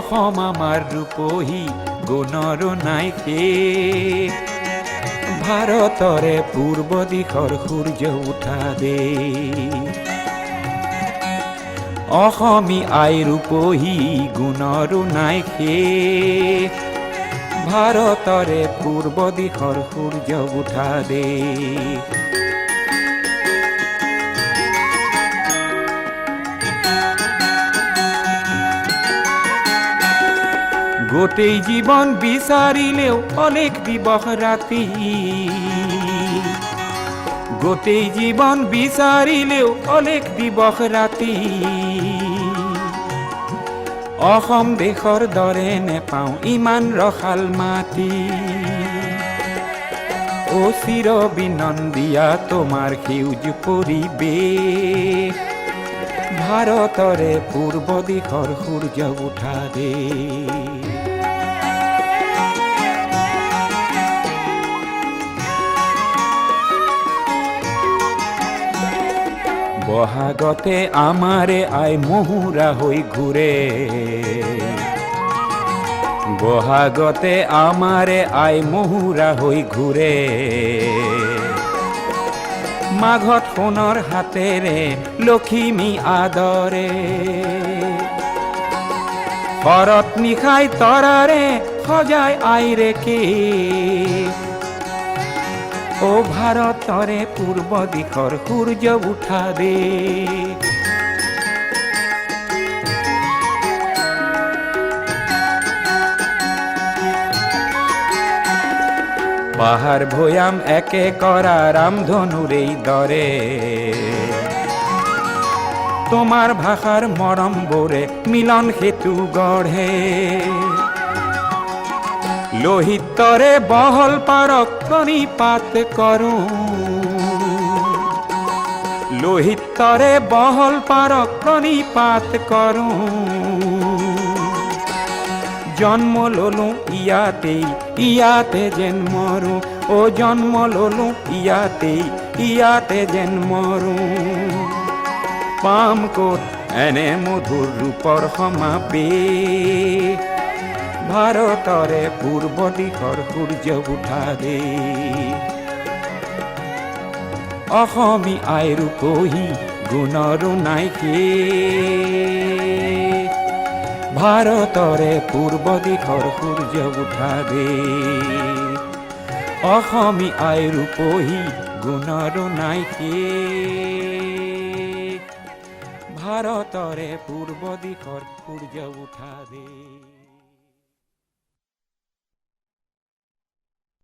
অসম আমাৰ ৰূপহী গুণৰো নাই শেষ ভাৰতৰে পূৰ্ব দিশৰ সূৰ্য উঠা দেশ অসমী আই ৰূপহী গুণৰো নাই শেষ ভাৰতৰে পূৰ্ব দিশৰ সূৰ্য উঠা দেশ গোটেই জীৱন বিচাৰিলেও অনেক দিবস ৰাতি গোটেই জীৱন বিচাৰিলেও অনেক দিবস ৰাতি অসম দেশৰ দৰে নেপাওঁ ইমান ৰসাল মাটি ও চিৰ বিনন্দিয়া তোমাৰ সেউজ পৰিৱেশ ভাৰতৰে পূৰ্ব দিশৰ সূৰ্য উঠা দেশ বহাগতে আমাৰে আই মহুৰা হৈ ঘূৰে বহাগতে আমাৰে আই মহুৰা হৈ ঘূৰে মাঘত সোণৰ হাতেৰে লখিমী আদৰে শৰত নিশাই তৰাৰে সজাই আইৰেকে ও ভাৰতৰে পূৰ্ব দিশৰ সূৰ্য উঠা দেশ পাহাৰ ভৈয়াম একে কৰা ৰামধনুৰেই দৰে তোমাৰ ভাষাৰ মৰমবোৰে মিলন সেতু গঢ়ে লোহিতৰে বহল পাৰক প্ৰণিপাত কৰোঁ লোহিতৰে বহল পাৰক প্ৰণিপাত কৰোঁ জন্ম ললো ইয়াতে যেন মৰো ও জন্ম ললো ইয়াতে যেন মৰো পাম ক'ত এনে মধুৰ ৰূপৰ সমাৱেশ ভাৰতৰে পূৰ্ব দিশৰ সূৰ্য উঠা দেশ অসমী আই ৰূপহী গুণৰো নাই শেষ ভাৰতৰে পূৰ্ব দিশৰ সূৰ্য উঠা দেশ অসমী আই ৰূপহী গুণৰো নাই শেষ ভাৰতৰে পূৰ্ব দিশৰ সূৰ্য উঠা দেশ